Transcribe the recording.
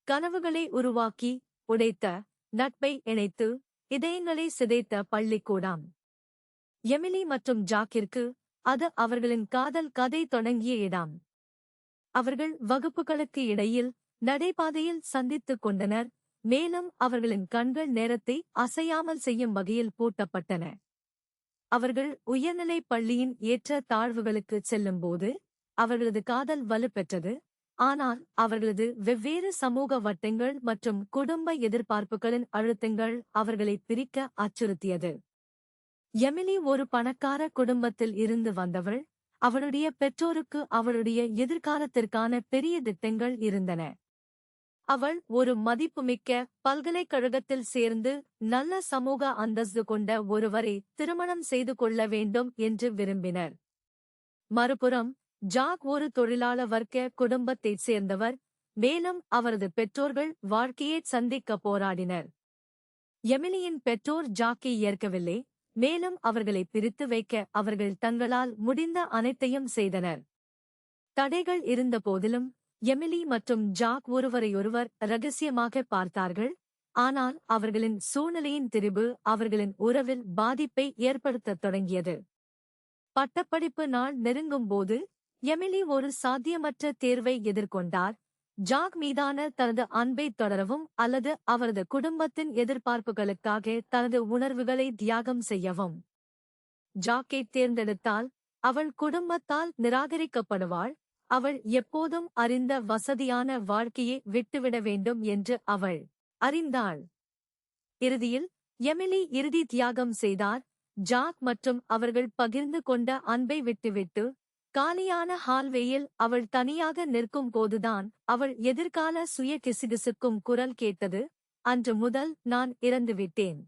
கனவுகளை உருவாக்கி உடைத்த, நட்பை இணைத்து இதயங்களை சிதைத்த பள்ளிக்கூடம். எமிலி மற்றும் ஜாக்கிற்கு அது அவர்களின் காதல் கதை தொடங்கிய இடம். அவர்கள் வகுப்புகளுக்கு இடையில் நடைபாதையில் சந்தித்துக் கொண்டனர், மேலும் அவர்களின் கண்கள் நேரத்தை அசையாமல் செய்யும் வகையில் பூட்டப்பட்டன. அவர்கள் உயர்நிலைப் பள்ளியின் ஏற்ற தாழ்வுகளுக்குச் செல்லும்போது அவர்களது காதல் வலுப்பெற்றது, ஆனால் அவர்களது வெவ்வேறு சமூக வட்டங்கள் மற்றும் குடும்ப எதிர்பார்ப்புகளின் அழுத்தங்கள் அவர்களை பிரிக்க அச்சுறுத்தியது. எமிலி ஒரு பணக்கார குடும்பத்தில் இருந்து வந்தவள், அவளுடைய பெற்றோருக்கு அவளுடைய எதிர்காலத்திற்கான பெரிய திட்டங்கள் இருந்தன. அவள் ஒரு மதிப்புமிக்க பல்கலைக்கழகத்தில் சேர்ந்து நல்ல சமூக அந்தஸ்து கொண்ட ஒருவரை திருமணம் செய்து கொள்ள வேண்டும் என்று விரும்பினர். மறுபுறம் ஜாக் ஒரு தொழிலாள வர்க்க குடும்பத்தைச் சேர்ந்தவர், மேலும் அவரது பெற்றோர்கள் வாழ்க்கையைச் சந்திக்க போராடினர். எமிலியின் பெற்றோர் ஜாக்கை ஏற்கவில்லை, மேலும் அவர்களை பிரித்து வைக்க அவர்கள் தங்களால் முடிந்த அனைத்தையும் செய்தனர். தடைகள் இருந்தபோதிலும் எமிலி மற்றும் ஜாக் ஒருவரையொருவர் இரகசியமாக பார்த்தார்கள், ஆனால் அவர்களின் சூழ்நிலையின் திரிபு அவர்களின் உறவில் பாதிப்பை ஏற்படுத்தத் தொடங்கியது. பட்டப்படிப்பு நாள் நெருங்கும்போது எமிலி ஒரு சாத்தியமற்ற தேர்வை எதிர்கொண்டார், ஜாக் மீதான தனது அன்பைத் தொடரவும் அல்லது அவரது குடும்பத்தின் எதிர்பார்ப்புகளுக்காக தனது உணர்வுகளை தியாகம் செய்யவும். ஜாக்கை தேர்ந்தெடுத்தால் அவள் குடும்பத்தால் நிராகரிக்கப்படுவாள், அவள் எப்போதும் அறிந்த வசதியான வாழ்க்கையை விட்டுவிட வேண்டும் என்று அவள் அறிந்தாள். இறுதியில் எமிலி இறுதி தியாகம் செய்தார், ஜாக் மற்றும் அவர்கள் பகிர்ந்து கொண்ட அன்பை விட்டுவிட்டு. காலியான ஹால்வேயில் அவள் தனியாக நிற்கும் போதுதான் அவள் எதிர்கால சுய கிசுகிசுக்கும் குரல் கேட்டது, அன்று முதல் நான் இறந்துவிட்டேன்.